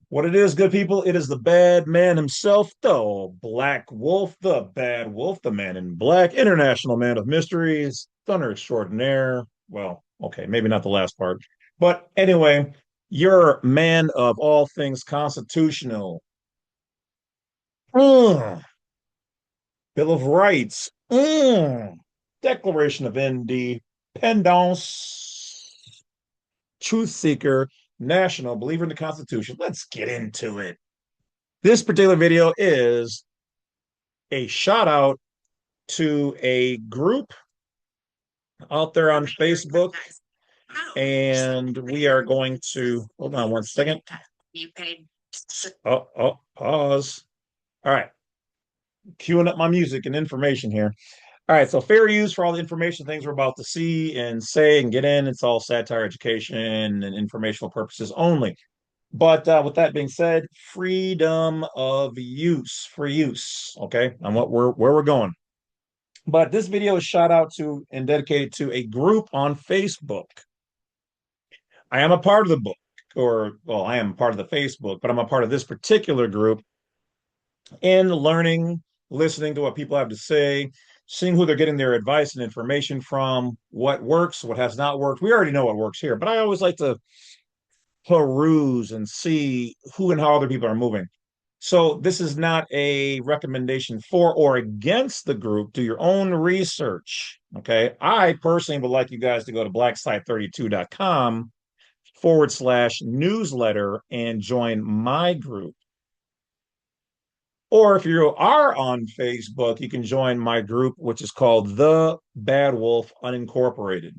What it is, good people, it is the bad man himself, the Black Wolf, the Bad Wolf, the man in black, international man of mysteries, thunder extraordinaire. Well, okay, maybe not the last part. But anyway, you're man of all things constitutional. Mm, Bill of Rights. Declaration of Independence. Truth seeker, national, believer in the Constitution. Let's get into it. This particular video is a shout out to a group out there on Facebook. And we are going to hold on one second. Pause. All right. Queuing up my music and information here. All right. So, fair use for all the information things we're about to see and say and get in. It's all satire, education, and informational purposes only. But with that being said, freedom of use, free use. Okay. On what we're where we're going. But this video is shout out to and dedicated to a group on Facebook. I am a part of the book, or well, I am part of the Facebook, but I'm a part of this particular group in learning, listening to what people have to say, seeing who they're getting their advice and information from, what works, what has not worked. We already know what works here, but I always like to peruse and see who and how other people are moving. So this is not a recommendation for or against the group. Do your own research. Okay. I personally would like you guys to go to blacksite32.com/newsletter and join my group. Or if you are on Facebook, you can join my group, which is called The Bad Wolf Unincorporated.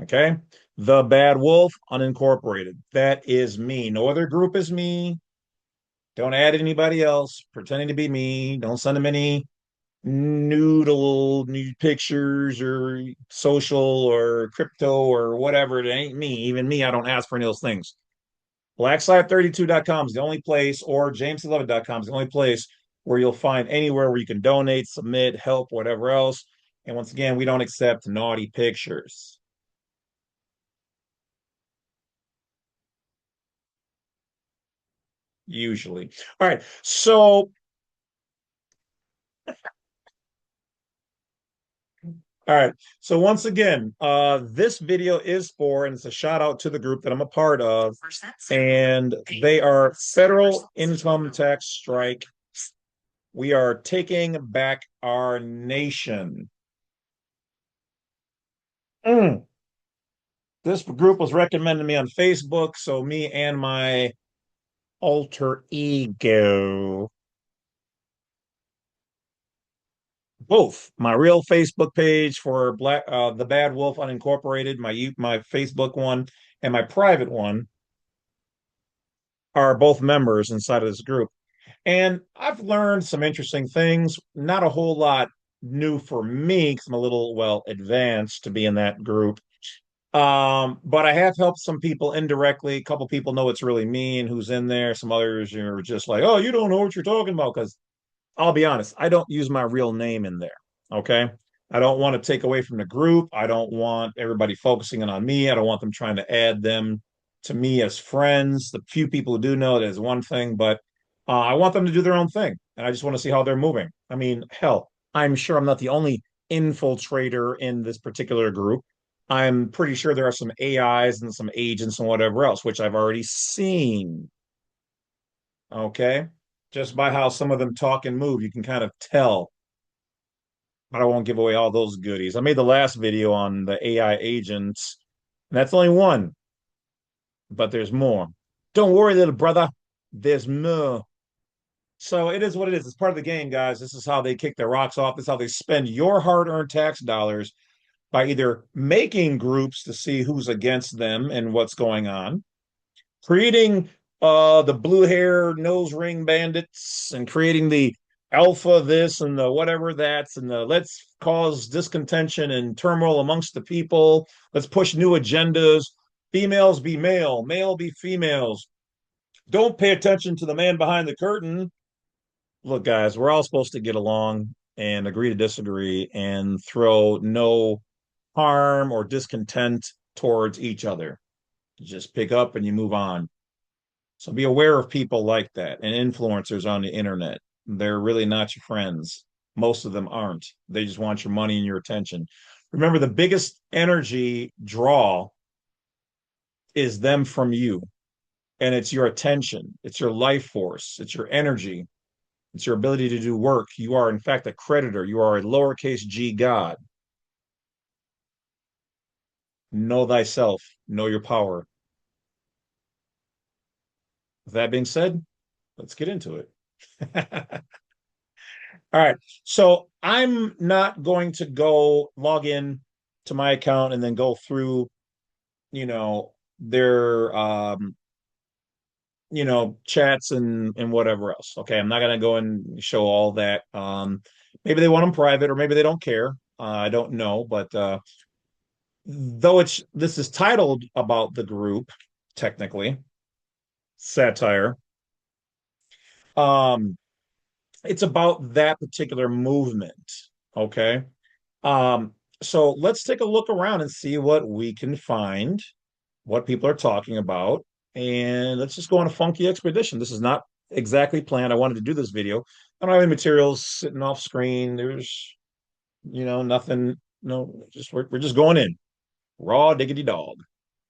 Okay. The Bad Wolf Unincorporated. That is me. No other group is me. Don't add anybody else pretending to be me. Don't send them any nude pictures or social or crypto or whatever. It ain't me. Even me, I don't ask for any of those things. Blacksite32.com is the only place, or jameslovett.com is the only place where you'll find anywhere where you can donate, submit, help, whatever else. And once again, we don't accept naughty pictures. Usually. All right. So all right. So once again, this video is for, and it's a shout out to the group that I'm a part of, and they are federal income tax strike. We are taking back our nation. Mm. This group was recommended to me on Facebook, so me and my alter ego, both my real Facebook page for the Bad Wolf Unincorporated, my Facebook one, and my private one are both members inside of this group. And I've learned some interesting things, not a whole lot new for me because I'm a little, well, advanced to be in that group. But I have helped some people indirectly. A couple people know it's really me and who's in there. Some others are just like, oh, you don't know what you're talking about. Because I'll be honest, I don't use my real name in there. Okay. I don't want to take away from the group. I don't want everybody focusing in on me. I don't want them trying to add them to me as friends. The few people who do know it is one thing, but I want them to do their own thing. And I just want to see how they're moving. I mean, hell, I'm sure I'm not the only infiltrator in this particular group. I'm pretty sure there are some AIs and some agents and whatever else, which I've already seen. Okay. Just by how some of them talk and move, you can kind of tell. But I won't give away all those goodies. I made the last video on the AI agents, and that's only one, but there's more. Don't worry, little brother. There's more. So it is what it is. It's part of the game, guys. This is how they kick their rocks off. This is how they spend your hard-earned tax dollars by either making groups to see who's against them and what's going on, creating the blue hair nose ring bandits and creating the alpha this and the whatever that's and the let's cause discontention and turmoil amongst the people. Let's push new agendas. Females be male, male be females. Don't pay attention to the man behind the curtain. Look, guys, we're all supposed to get along and agree to disagree and throw no harm or discontent towards each other. You just pick up and you move on. So be aware of people like that and influencers on the internet. They're really not your friends. Most of them aren't. They just want your money and your attention. Remember, the biggest energy draw is them from you, and it's your attention, it's your life force, it's your energy, it's your ability to do work. You are, in fact, a creditor. You are a lowercase g God. Know thyself, know your power. With that being said, let's get into it. All right. So I'm not going to go log in to my account and then go through, their chats and whatever else. Okay. I'm not gonna go and show all that. Maybe they want them private or maybe they don't care. I don't know, but though this is titled about the group, technically, satire, um, it's about that particular movement. Okay. Um, so let's take a look around and see what we can find, what people are talking about, and let's just go on a funky expedition. This is not exactly planned. I wanted to do this video. I don't have any materials sitting off screen. There's, nothing. No, just we're just going in raw diggity dog.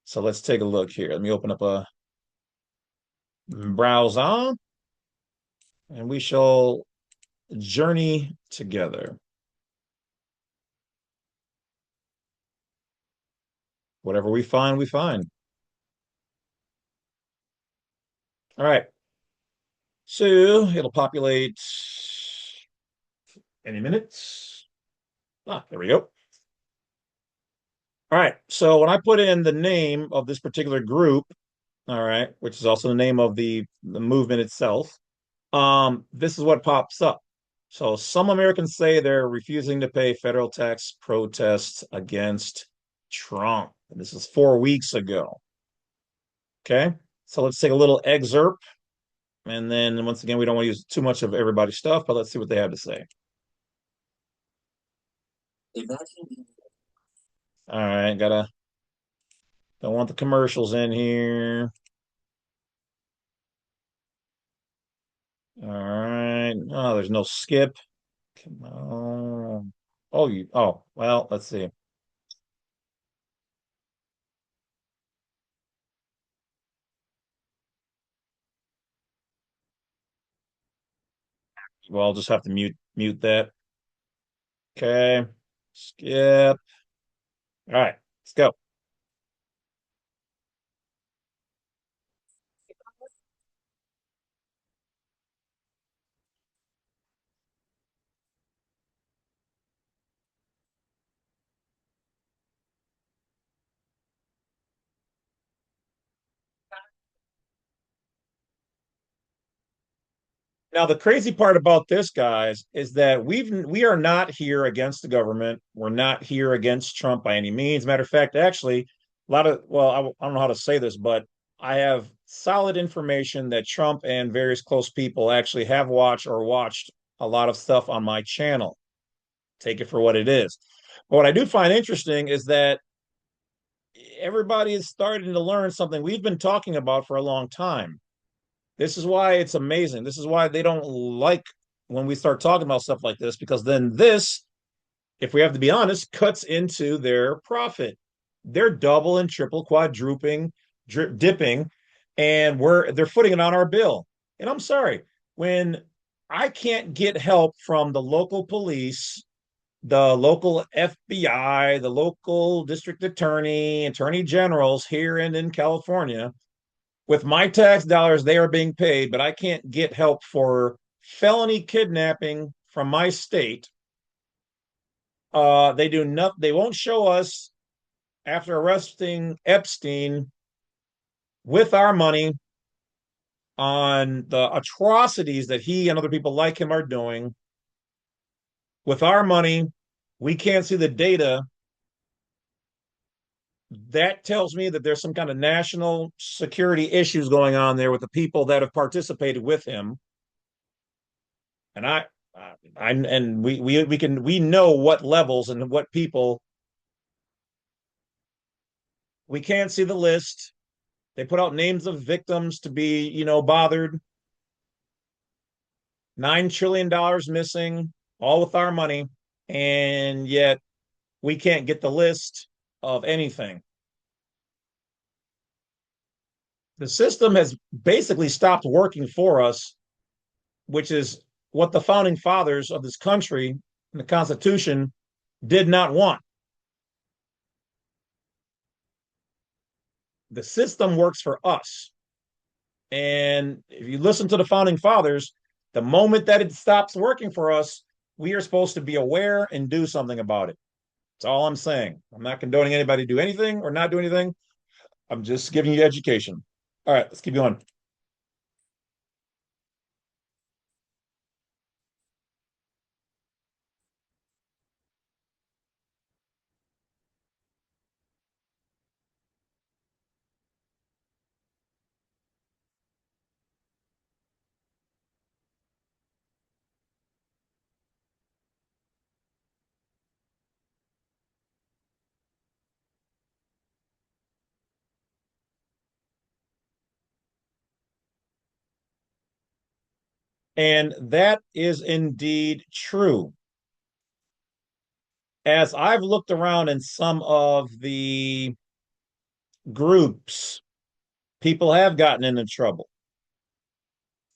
So let's take a look here. Let me open up a browser, and we shall journey together. Whatever we find, we find. All right. So it'll populate any minutes. There we go. All right. So when I put in the name of this particular group, all right, which is also the name of the movement itself, this is what pops up. So some Americans say they're refusing to pay federal tax protests against Trump. And this is 4 weeks ago. Okay. So let's take a little excerpt. And then once again, we don't want to use too much of everybody's stuff, but let's see what they have to say. All right, don't want the commercials in here. All right. Oh, there's no skip. Come on. Well, let's see. Well, I'll just have to mute that. Okay. Skip. All right, let's go. Now, the crazy part about this, guys, is that we are not here against the government. We're not here against Trump by any means. Matter of fact, actually, I don't know how to say this, but I have solid information that Trump and various close people actually have watched or watched a lot of stuff on my channel. Take it for what it is. But what I do find interesting is that everybody is starting to learn something we've been talking about for a long time. This is why it's amazing. This is why they don't like when we start talking about stuff like this, because then this, if we have to be honest, cuts into their profit. They're double and triple quadrupling, dipping, and they're footing it on our bill. And I'm sorry, when I can't get help from the local police, the local FBI, the local district attorney, attorney generals here and in California, with my tax dollars, they are being paid, but I can't get help for felony kidnapping from my state. They do not. They won't show us after arresting Epstein with our money on the atrocities that he and other people like him are doing. With our money, we can't see the data. That tells me that there's some kind of national security issues going on there with the people that have participated with him. And we know what levels and what people. We can't see the list. They put out names of victims to be, bothered. $9 trillion missing, all with our money. And yet we can't get the list of anything. The system has basically stopped working for us, which is what the founding fathers of this country and the Constitution did not want. The system works for us. And if you listen to the founding fathers, the moment that it stops working for us, we are supposed to be aware and do something about it. That's all I'm saying. I'm not condoning anybody to do anything or not do anything. I'm just giving you education. All right, let's keep going. And that is indeed true. As I've looked around in some of the groups, people have gotten into trouble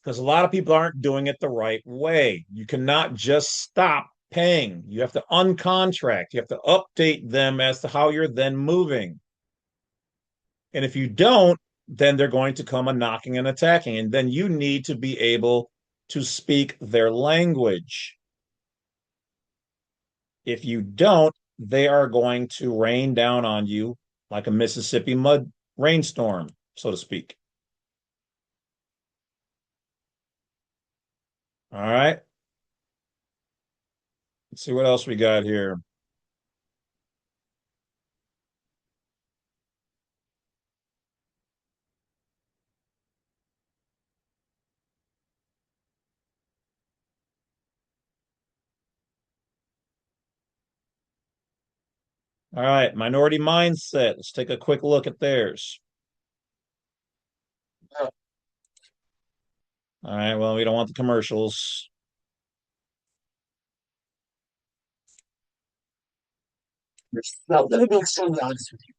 because a lot of people aren't doing it the right way. You cannot just stop paying. You have to uncontract. You have to update them as to how you're then moving. And if you don't, then they're going to come a knocking and attacking. And then you need to be able to speak their language. If you don't, they are going to rain down on you like a Mississippi mud rainstorm, so to speak. All right. Let's see what else we got here. All right. Minority mindset. Let's take a quick look at theirs. All right. Well, we don't want the commercials. Well, let me be extremely honest with you.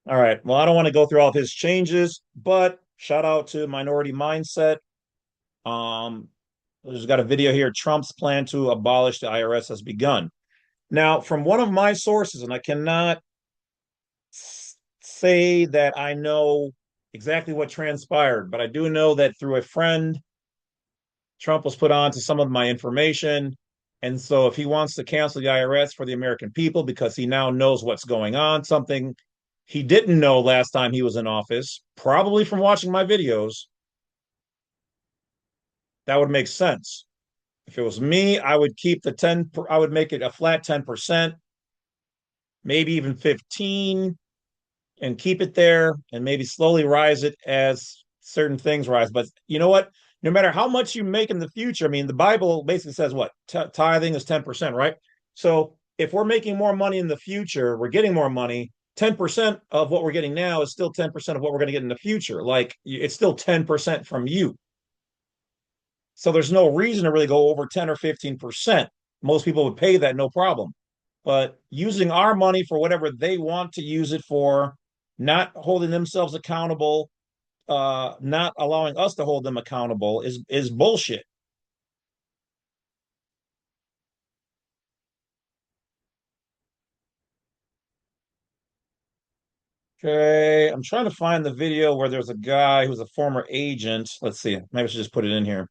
All right. Well, I don't want to go through all of his changes, but shout out to Minority Mindset. Um, there's got a video here. Trump's plan to abolish the IRS has begun. Now, from one of my sources, and I cannot say that I know exactly what transpired, but I do know that through a friend, Trump was put on to some of my information. And so if he wants to cancel the IRS for the American people because he now knows what's going on, something he didn't know last time he was in office, probably from watching my videos, that would make sense. If it was me, I would keep the 10, I would make it a flat 10%, maybe even 15, and keep it there and maybe slowly rise it as certain things rise. But you know what? No matter how much you make in the future, I mean, the Bible basically says what? Tithing is 10%, right? So if we're making more money in the future, we're getting more money. 10% of what we're getting now is still 10% of what we're going to get in the future. Like it's still 10% from you. So there's no reason to really go over 10 or 15%. Most people would pay that no problem. But using our money for whatever they want to use it for, not holding themselves accountable, not allowing us to hold them accountable is bullshit. Okay, I'm trying to find the video where there's a guy who's a former agent. Let's see, maybe I should just put it in here.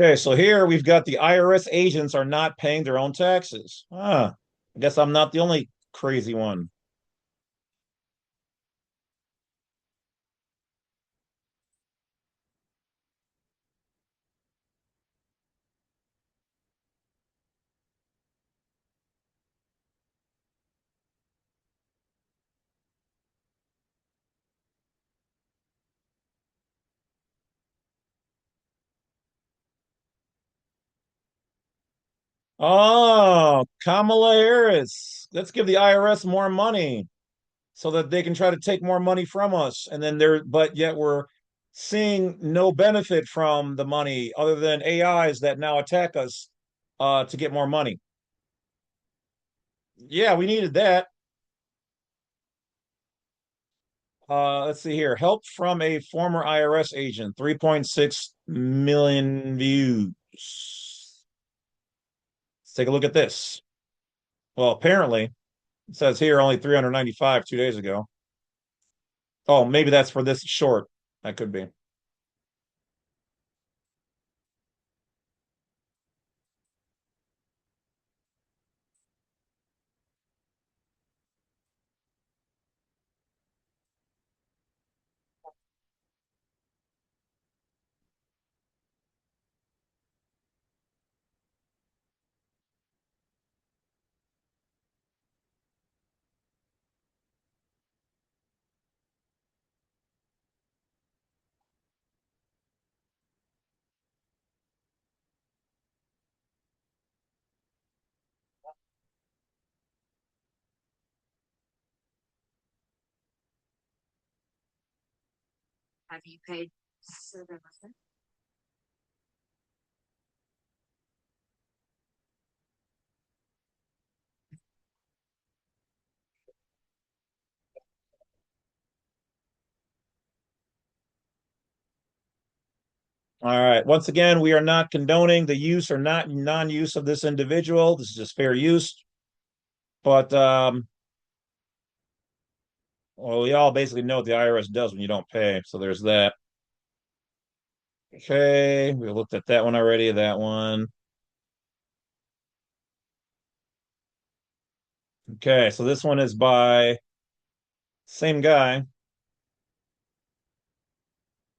Okay, so here we've got the IRS agents are not paying their own taxes. I guess I'm not the only crazy one. Oh, Kamala Harris. Let's give the IRS more money so that they can try to take more money from us. And then but yet we're seeing no benefit from the money other than AIs that now attack us to get more money. Yeah, we needed that. Let's see here. Help from a former IRS agent, 3.6 million views. Let's take a look at this. Well, apparently, it says here only 395 2 days ago. Oh, maybe that's for this short. That could be. Have you paid Silver? All right. Once again, we are not condoning the use or not non-use of this individual. This is just fair use. But well, we all basically know what the IRS does when you don't pay. So there's that. Okay, we looked at that one already. That one. Okay, so this one is by same guy.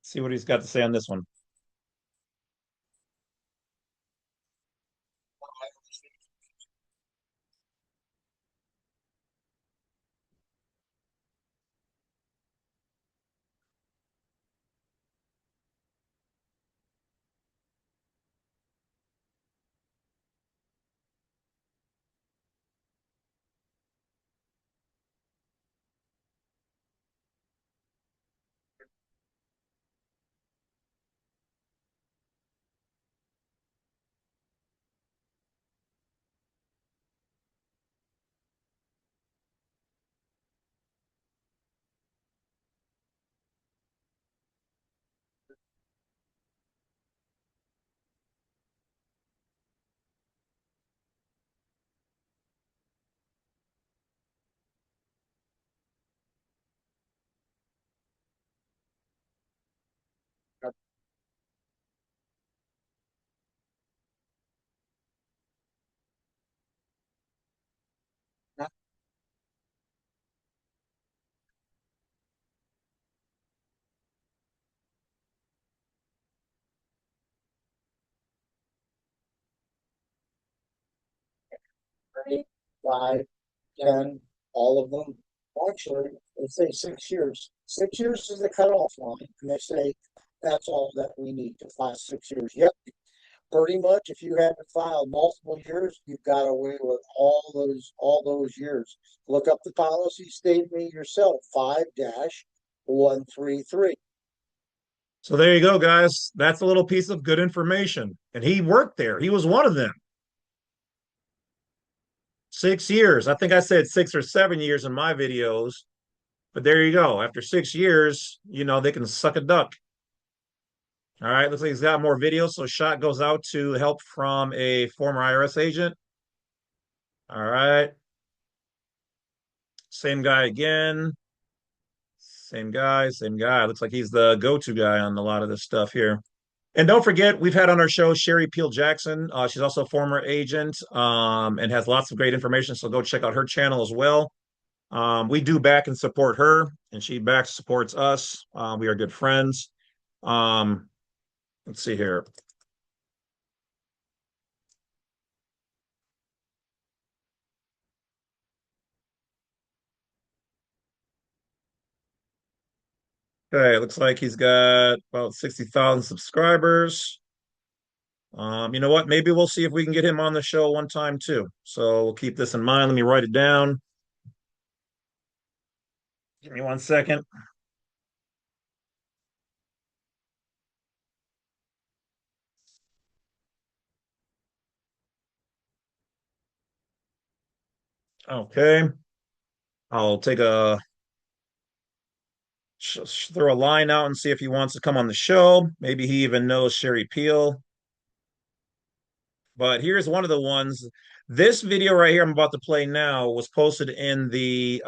See what he's got to say on this one. Three, 5, 10, all of them. Actually, they say 6 years. 6 years is the cutoff line, and they say that's all that we need to file 6 years. Yep, pretty much. If you haven't filed multiple years, you've got away with all those years. Look up the policy statement yourself. 5-133. So there you go, guys. That's a little piece of good information. And he worked there. He was one of them. 6 years. I think I said 6 or 7 years in my videos. But there you go. After 6 years, they can suck a duck. All right. Looks like he's got more videos. So shot goes out to help from a former IRS agent. All right. Same guy again. Same guy, same guy. Looks like he's the go-to guy on a lot of this stuff here. And don't forget, we've had on our show Sherry Peel Jackson. She's also a former agent and has lots of great information. So go check out her channel as well. We do back and support her, and she back supports us. We are good friends. Um, let's see here. Okay, looks like he's got about 60,000 subscribers. You know what? Maybe we'll see if we can get him on the show one time too. So we'll keep this in mind. Let me write it down. Give me 1 second. Okay. I'll take a throw a line out and see if he wants to come on the show. Maybe he even knows Sherry Peel. But here's one of the ones. This video right here I'm about to play now was posted in the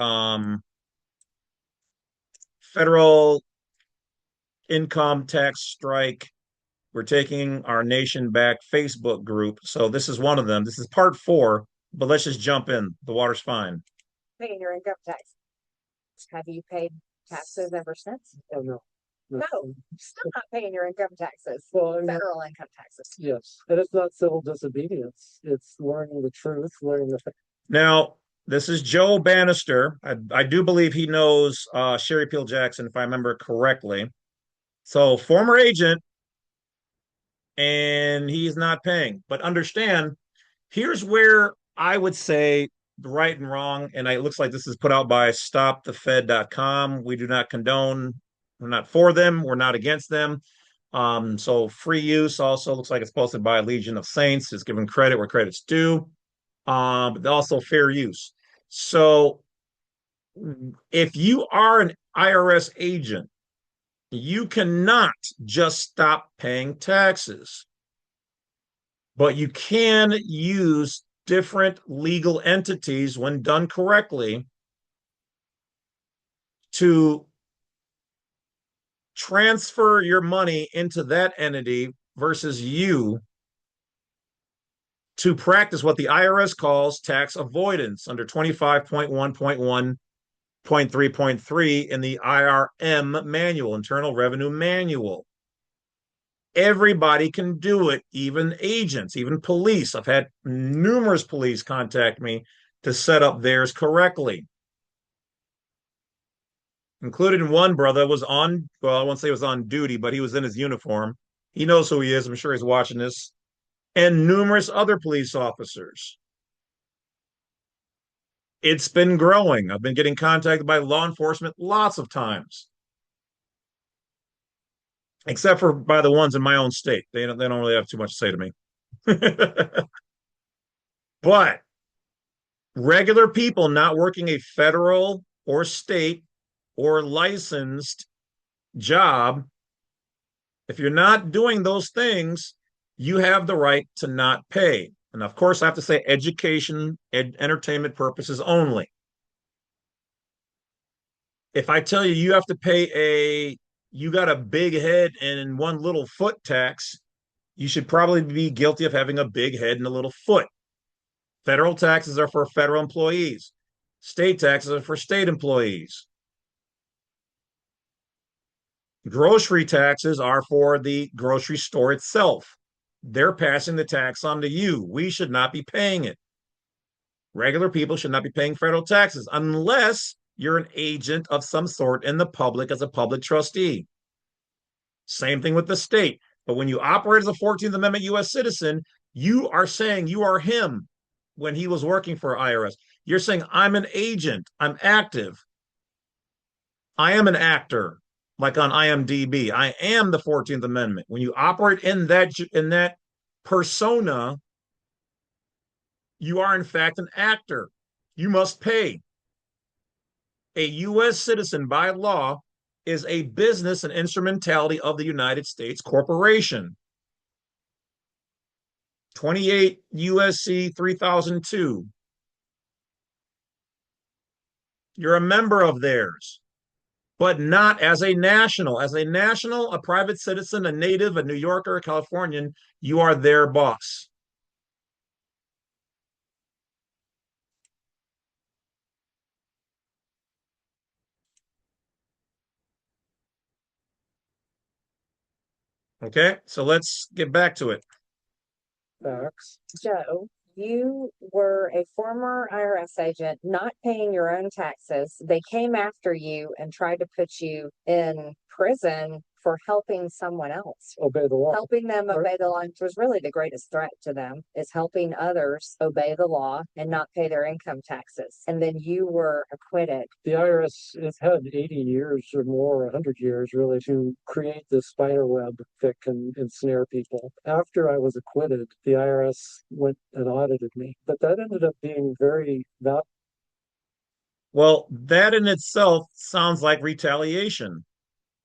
federal income tax strike. We're taking our nation back Facebook group. So this is one of them. This is part 4, but let's just jump in. The water's fine. Paying your income tax. Have you paid taxes ever since? Oh, no. No, still not paying your income taxes, Well, I mean, federal income taxes. yes, and it's not civil disobedience. It's learning the truth, learning the fact. Now, this is Joe Bannister. I do believe he knows Sherry Peel Jackson, if I remember correctly. So, former agent, and he's not paying. But understand, here's where I would say the right and wrong. And it looks like this is put out by stopthefed.com. We do not condone, we're not for them, we're not against them. So free use also looks like it's posted by Legion of Saints, is giving credit where credit's due. But also fair use. So if you are an IRS agent, you cannot just stop paying taxes, but you can use different legal entities when done correctly to transfer your money into that entity versus you to practice what the IRS calls tax avoidance under 25.1.1.3.3 in the IRM manual, Internal Revenue Manual. Everybody can do it, even agents, even police. I've had numerous police contact me to set up theirs correctly. Included in one brother was on, well, I won't say he was on duty, but he was in his uniform. He knows who he is. I'm sure he's watching this. And numerous other police officers. It's been growing. I've been getting contacted by law enforcement lots of times, except for by the ones in my own state. They don't really have too much to say to me. But regular people not working a federal or state or licensed job, if you're not doing those things, you have the right to not pay. And of course, I have to say education, entertainment purposes only. If I tell you you have to pay you got a big head and one little foot tax, you should probably be guilty of having a big head and a little foot. Federal taxes are for federal employees. State taxes are for state employees. Grocery taxes are for the grocery store itself. They're passing the tax on to you. We should not be paying it. Regular people should not be paying federal taxes unless you're an agent of some sort in the public as a public trustee. Same thing with the state. But when you operate as a 14th Amendment U.S. citizen, you are saying you are him when he was working for IRS. You're saying, I'm an agent, I'm active, I am an actor, like on IMDb. I am the 14th Amendment. When you operate in that persona, you are in fact an actor. You must pay. A U.S. citizen by law is a business and instrumentality of the United States corporation. 28 USC 3002. You're a member of theirs. but not as a national. As a national, a private citizen, a native, a New Yorker, a Californian, you are their boss. Okay, so let's get back to it. Facts. Joe, you were a former IRS agent not paying your own taxes. They came after you and tried to put you in prison for helping someone else. Obey the law. Helping them obey the law, which was really the greatest threat to them, is helping others obey the law and not pay their income taxes. And then you were acquitted. The IRS has had 80 years or more, 100 years really, to create this spider web that can ensnare people. After I was acquitted, the IRS went and audited me. But that ended up being very Well, that in itself sounds like retaliation.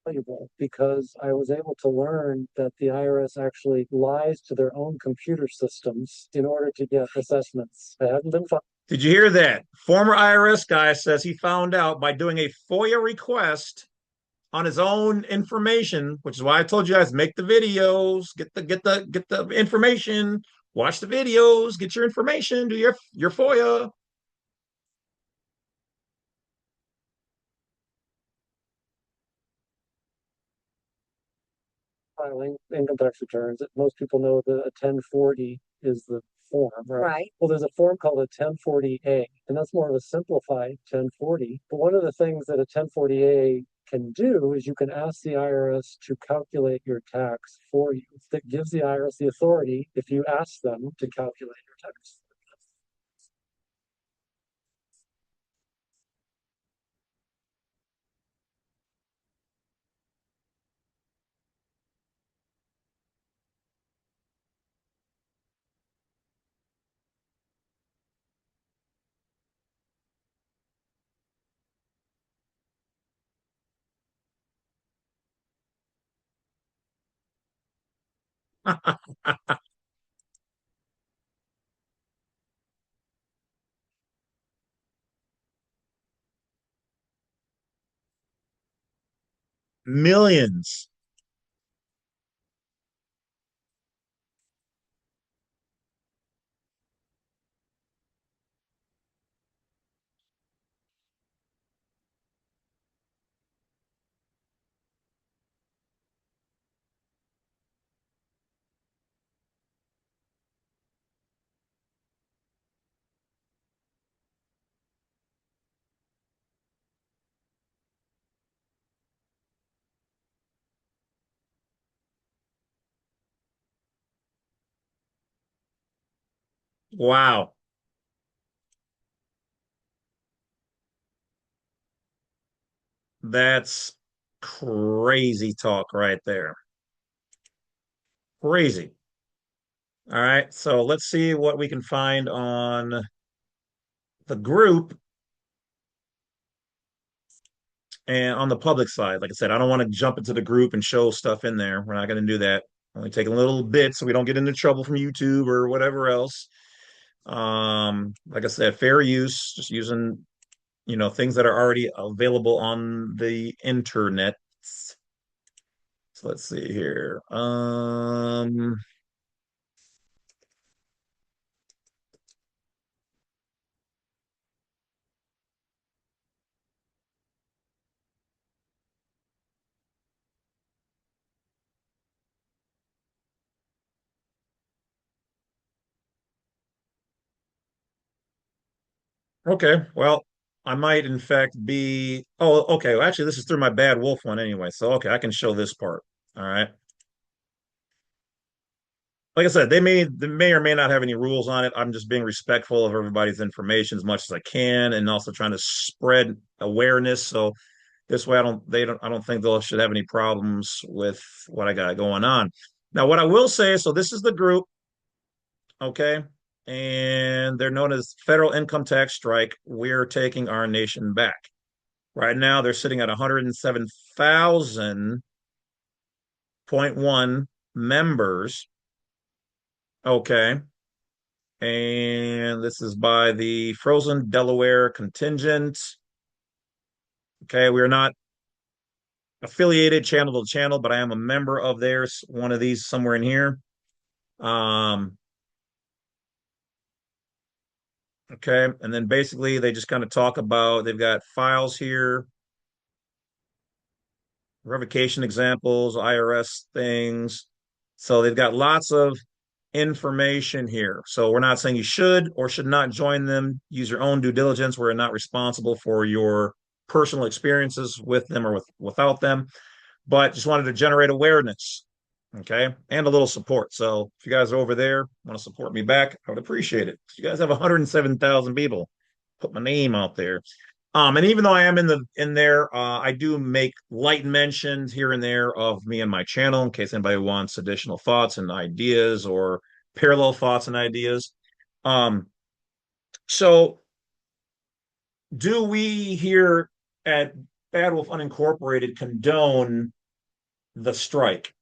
valuable because I was able to learn that the IRS actually lies to their own computer systems in order to get assessments. I haven't been fined. Did you hear that? Former IRS guy says he found out by doing a FOIA request on his own information, which is why I told you guys make the videos, get the information, watch the videos, get your information, do your FOIA. Filing income tax returns. Most people know that a 1040 is the form, right? Right. Well, there's a form called a 1040A, and that's more of a simplified 1040. But one of the things that a 1040A can do is you can ask the IRS to calculate your tax for you. That gives the IRS the authority if you ask them to calculate your tax. Millions. Wow. That's crazy talk right there. Crazy. All right. So let's see what we can find on the group and on the public side. Like I said, I don't want to jump into the group and show stuff in there. We're not going to do that. Only take a little bit so we don't get into trouble from YouTube or whatever else. Like I said, fair use, just using, things that are already available on the internet. So let's see here. Okay, well, I might in fact be. Oh, okay. Well, actually, this is through my Badwolf one anyway. So okay, I can show this part. All right. Like I said, they may or may not have any rules on it. I'm just being respectful of everybody's information as much as I can, and also trying to spread awareness. So this way, I don't think they should have any problems with what I got going on. Now, what I will say, so this is the group, okay, and they're known as Federal Income Tax Strike. We're taking our nation back. Right now, they're sitting at 107,000.1 members. Okay. And this is by the Frozen Delaware contingent. Okay. We are not affiliated channel to channel, but I am a member of theirs, one of these somewhere in here. Um, okay. And then basically they just kind of talk about they've got files here, revocation examples, IRS things. So they've got lots of information here. So we're not saying you should or should not join them. Use your own due diligence. We're not responsible for your personal experiences with them or without them, but just wanted to generate awareness. Okay. And a little support. So if you guys are over there, want to support me back, I would appreciate it. You guys have 107,000 people. Put my name out there. And even though I am in there, I do make light mentions here and there of me and my channel in case anybody wants additional thoughts and ideas or parallel thoughts and ideas. Um, so do we here at Badwolf Unincorporated condone the strike?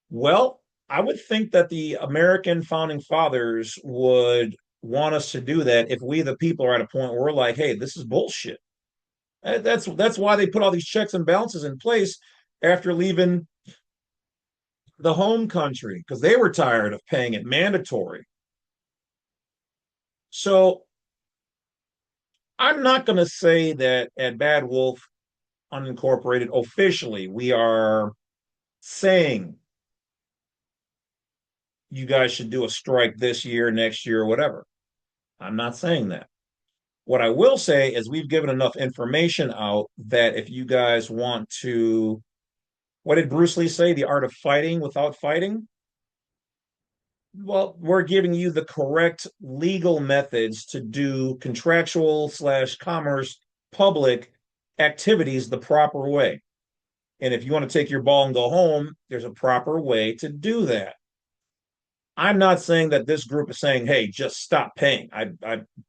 Well, I would think that the American founding fathers would want us to do that if we, the people, are at a point where we're like, hey, this is bullshit. That's why they put all these checks and balances in place after leaving the home country because they were tired of paying it mandatory. So I'm not going to say that at Bad Wolf Unincorporated officially we are saying you guys should do a strike this year, next year, or whatever. I'm not saying that. What I will say is we've given enough information out that if you guys want to, what did Bruce Lee say? The art of fighting without fighting? Well, we're giving you the correct legal methods to do contractual slash commerce public activities the proper way. And if you want to take your ball and go home, there's a proper way to do that. I'm not saying that this group is saying, "Hey, just stop paying."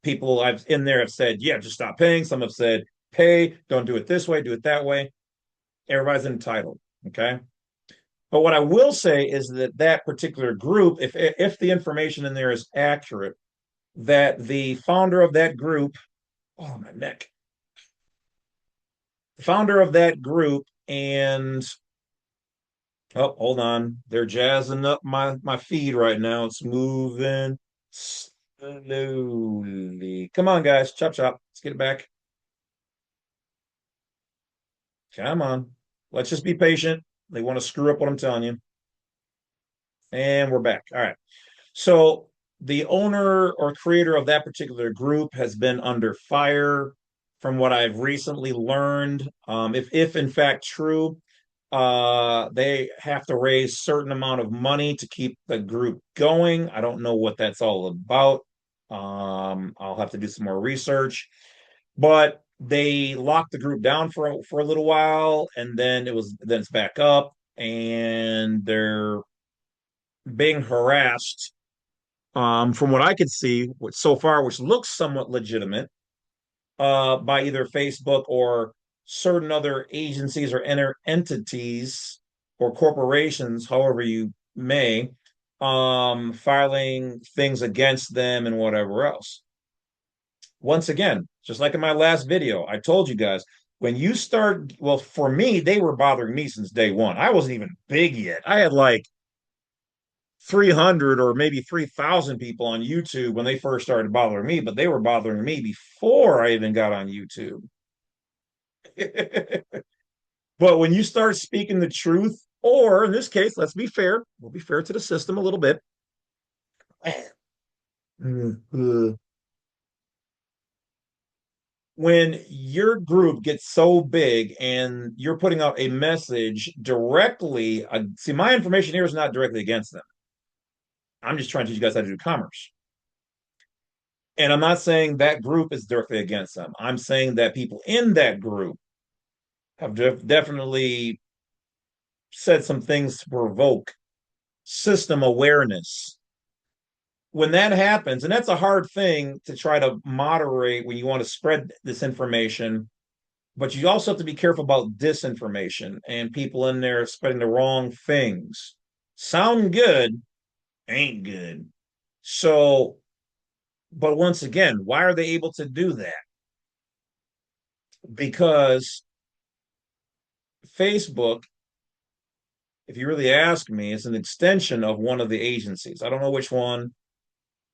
People I've in there have said, "Yeah, just stop paying." Some have said, "Pay, don't do it this way, do it that way." Everybody's entitled. Okay. But what I will say is that that particular group, if the information in there is accurate, that the founder of that group, oh my neck, the founder of that group, and oh, hold on, they're jazzing up my feed right now. It's moving slowly. Come on, guys, chop chop. Let's get it back. Come on, let's just be patient. They want to screw up what I'm telling you, and we're back. All right. So the owner or creator of that particular group has been under fire from what I've recently learned. If in fact true, they have to raise certain amount of money to keep the group going. I don't know what that's all about. I'll have to do some more research, but they locked the group down for a little while, and then it's back up, and they're being harassed from what I could see so far, which looks somewhat legitimate, by either Facebook or certain other agencies or entities or corporations, however you may, filing things against them and whatever else. Once again, just like in my last video, I told you guys, when you start, well, for me, they were bothering me since day one. I wasn't even big yet. I had like 300 or maybe 3,000 people on YouTube when they first started bothering me, but they were bothering me before I even got on YouTube. But when you start speaking the truth, or in this case, let's be fair, we'll be fair to the system a little bit. When your group gets so big and you're putting out a message directly, see, my information here is not directly against them. I'm just trying to teach you guys how to do commerce. And I'm not saying that group is directly against them. I'm saying that people in that group have definitely said some things to provoke system awareness. When that happens, and that's a hard thing to try to moderate when you want to spread this information, but you also have to be careful about disinformation and people in there spreading the wrong things. Sound good, ain't good. So, but once again, why are they able to do that? Because Facebook, if you really ask me, is an extension of one of the agencies. I don't know which one,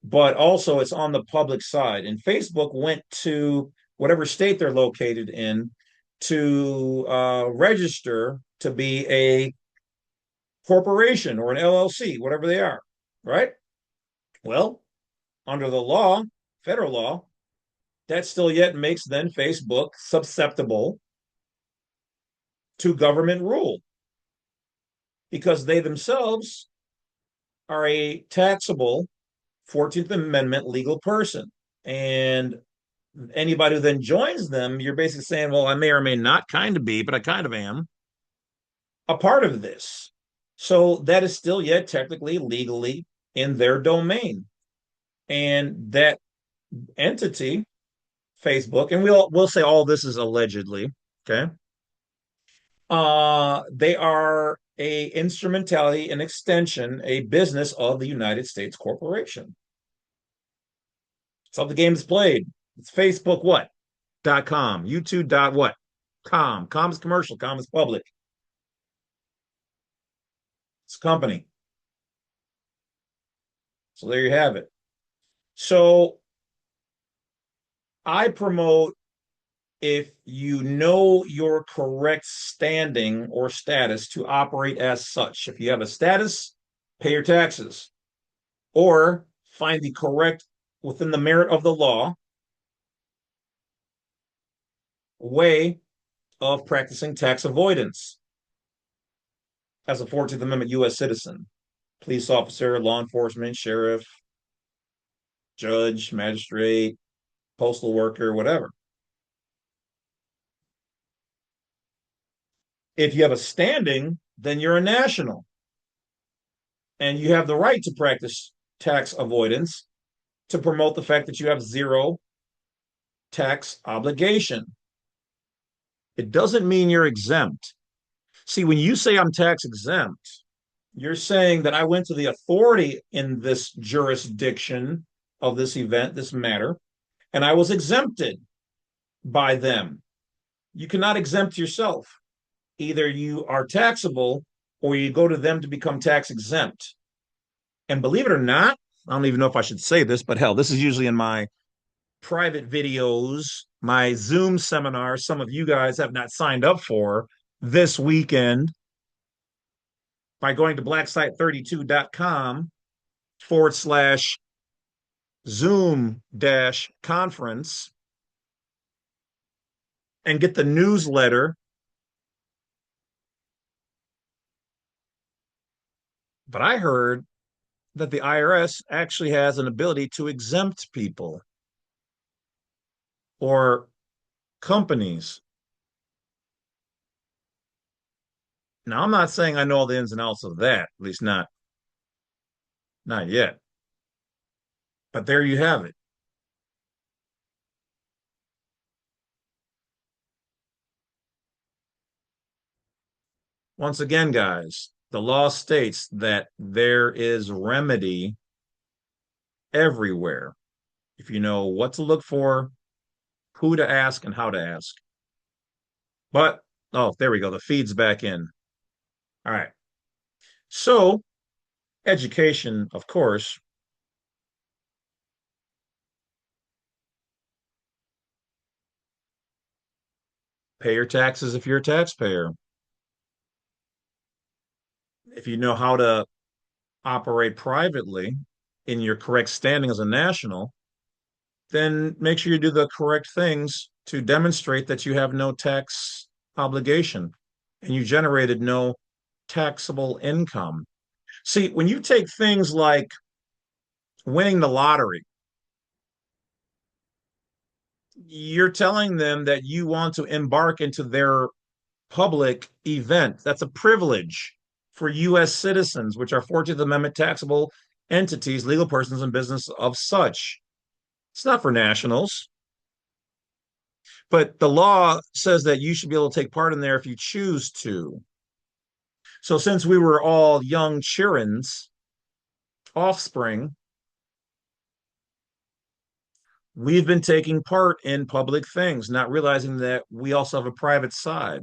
but also it's on the public side. And Facebook went to whatever state they're located in to register to be a corporation or an LLC, whatever they are, right? Well, under the law, federal law, that still yet makes then Facebook susceptible to government rule because they themselves are a taxable 14th Amendment legal person. And anybody who then joins them, you're basically saying, well, I may or may not kind of be, but I kind of am a part of this. So that is still yet technically legally in their domain. And that entity, Facebook, and we'll say all this is allegedly, okay? They are a instrumentality, an extension, a business of the United States corporation. It's how the game is played. It's Facebook what? .com, YouTube dot what? Com. Com is commercial, com is public. It's a company. So there you have it. So I promote if you know your correct standing or status to operate as such. If you have a status, pay your taxes or find the correct, within the merit of the law, way of practicing tax avoidance as a 14th Amendment U.S. citizen, police officer, law enforcement, sheriff, judge, magistrate, postal worker, whatever. If you have a standing, then you're a national and you have the right to practice tax avoidance to promote the fact that you have zero tax obligation. It doesn't mean you're exempt. See, when you say I'm tax exempt, you're saying that I went to the authority in this jurisdiction of this event, this matter, and I was exempted by them. You cannot exempt yourself. Either you are taxable or you go to them to become tax exempt. And believe it or not, I don't even know if I should say this, but hell, this is usually in my private videos, my Zoom seminars, some of you guys have not signed up for this weekend by going to blacksite32.com / Zoom dash conference and get the newsletter. But I heard that the IRS actually has an ability to exempt people or companies. Now, I'm not saying I know all the ins and outs of that, at least not yet. But there you have it. Once again, guys, the law states that there is remedy everywhere if you know what to look for, who to ask, and how to ask. But, oh, there we go. The feed's back in. All right. So, education, of course, pay your taxes if you're a taxpayer. If you know how to operate privately in your correct standing as a national, then make sure you do the correct things to demonstrate that you have no tax obligation and you generated no taxable income. See, when you take things like winning the lottery, you're telling them that you want to embark into their public event. That's a privilege for U.S. citizens, which are 14th Amendment taxable entities, legal persons, and business of such. It's not for nationals. But the law says that you should be able to take part in there if you choose to. So since we were all young children's offspring, we've been taking part in public things, not realizing that we also have a private side.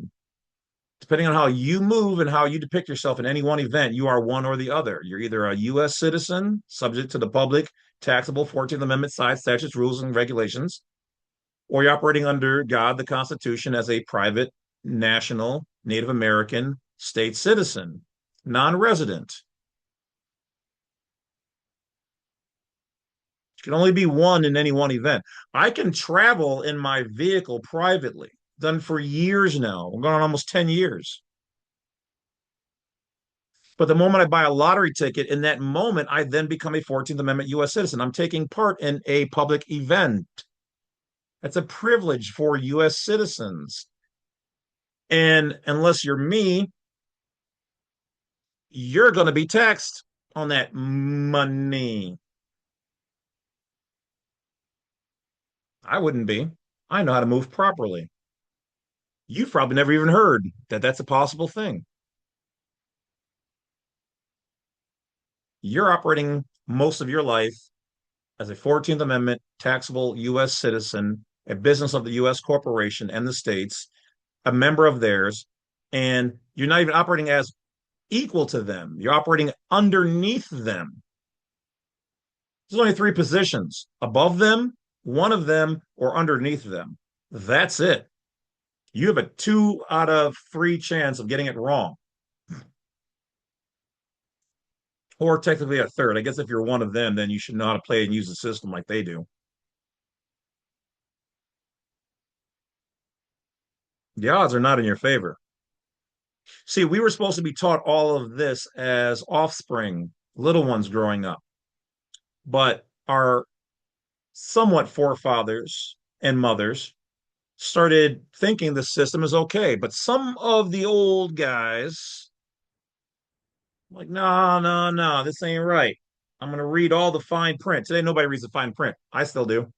Depending on how you move and how you depict yourself in any one event, you are one or the other. You're either a U.S. citizen, subject to the public, taxable 14th Amendment side statutes, rules, and regulations, or you're operating under God, the Constitution, as a private, national, Native American state citizen, non resident. It can only be one in any one event. I can travel in my vehicle privately, done for years now. I'm going on almost 10 years. But the moment I buy a lottery ticket, in that moment, I then become a 14th Amendment U.S. citizen. I'm taking part in a public event. That's a privilege for U.S. citizens. And unless you're me, you're going to be taxed on that money. I wouldn't be. I know how to move properly. You've probably never even heard that that's a possible thing. You're operating most of your life as a 14th Amendment taxable U.S. citizen, a business of the U.S. corporation and the states, a member of theirs, and you're not even operating as equal to them. You're operating underneath them. There's only three positions: above them, one of them, or underneath them. That's it. You have a 2 out of 3 chance of getting it wrong, or technically a third. I guess if you're one of them, then you should know how to play and use the system like they do. The odds are not in your favor. See, we were supposed to be taught all of this as offspring, little ones growing up, but our somewhat forefathers and mothers started thinking the system is okay. But some of the old guys, like, no, no, no, this ain't right. I'm going to read all the fine print. Today, nobody reads the fine print. I still do.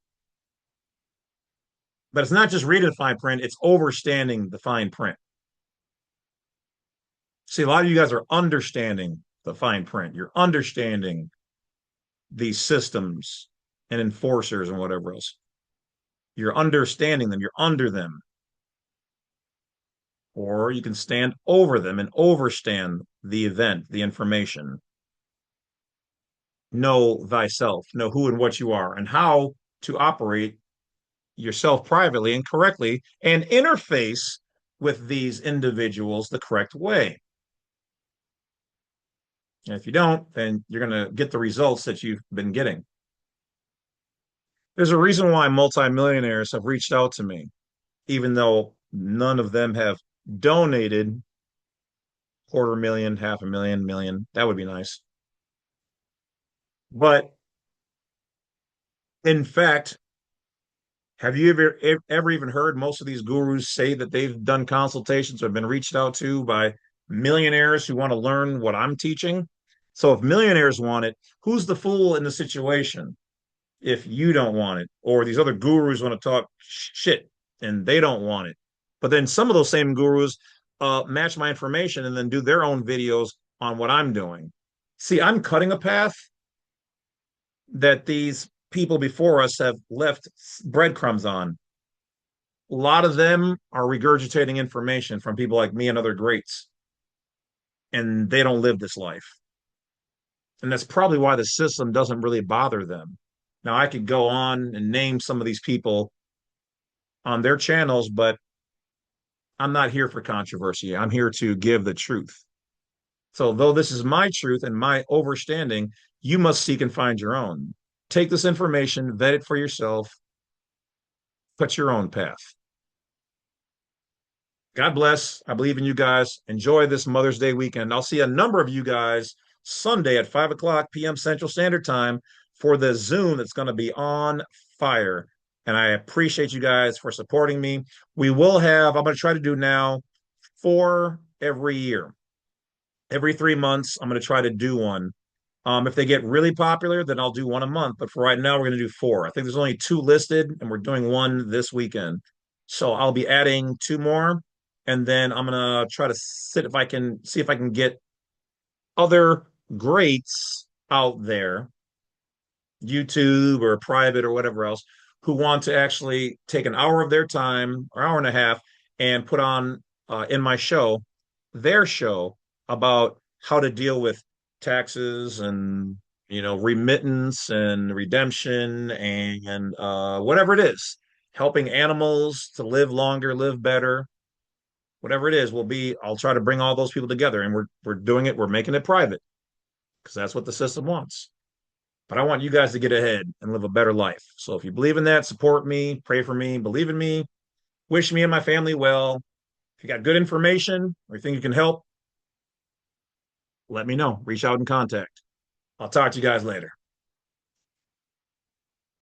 But it's not just reading the fine print, it's overstanding the fine print. See, a lot of you guys are understanding the fine print. You're understanding these systems and enforcers and whatever else. You're understanding them. You're under them. Or you can stand over them and overstand the event, the information. Know thyself, know who and what you are, and how to operate yourself privately and correctly and interface with these individuals the correct way. And if you don't, then you're going to get the results that you've been getting. There's a reason why multimillionaires have reached out to me, even though none of them have donated 250,000, 500,000, million. That would be nice. But in fact, have you ever even heard most of these gurus say that they've done consultations or have been reached out to by millionaires who want to learn what I'm teaching? So if millionaires want it, who's the fool in the situation if you don't want it? Or these other gurus want to talk shit and they don't want it. But then some of those same gurus match my information and then do their own videos on what I'm doing. See, I'm cutting a path that these people before us have left breadcrumbs on. A lot of them are regurgitating information from people like me and other greats, and they don't live this life. And that's probably why the system doesn't really bother them. Now, I could go on and name some of these people on their channels, but I'm not here for controversy. I'm here to give the truth. So, though this is my truth and my overstanding, you must seek and find your own. Take this information, vet it for yourself, put your own path. God bless. I believe in you guys. Enjoy this Mother's Day weekend. I'll see a number of you guys Sunday at 5 o'clock p.m. Central Standard Time for the Zoom that's going to be on fire. And I appreciate you guys for supporting me. We will have, I'm going to try to do now 4 every year. Every 3 months, I'm going to try to do one. If they get really popular, then I'll do one a month. But for right now, we're going to do 4. I think there's only 2 listed, and we're doing one this weekend. So I'll be adding 2 more, and then I'm gonna try to see if I can get other greats out there, YouTube or private or whatever else, who want to actually take an hour of their time or hour and a half and put on in my show their show about how to deal with taxes and remittance and redemption and whatever it is, helping animals to live longer, live better, whatever it is, will be. I'll try to bring all those people together, and we're doing it. We're making it private because that's what the system wants. But I want you guys to get ahead and live a better life. So if you believe in that, support me, pray for me, believe in me, wish me and my family well. If you got good information or you think you can help, let me know. Reach out and contact. I'll talk to you guys later.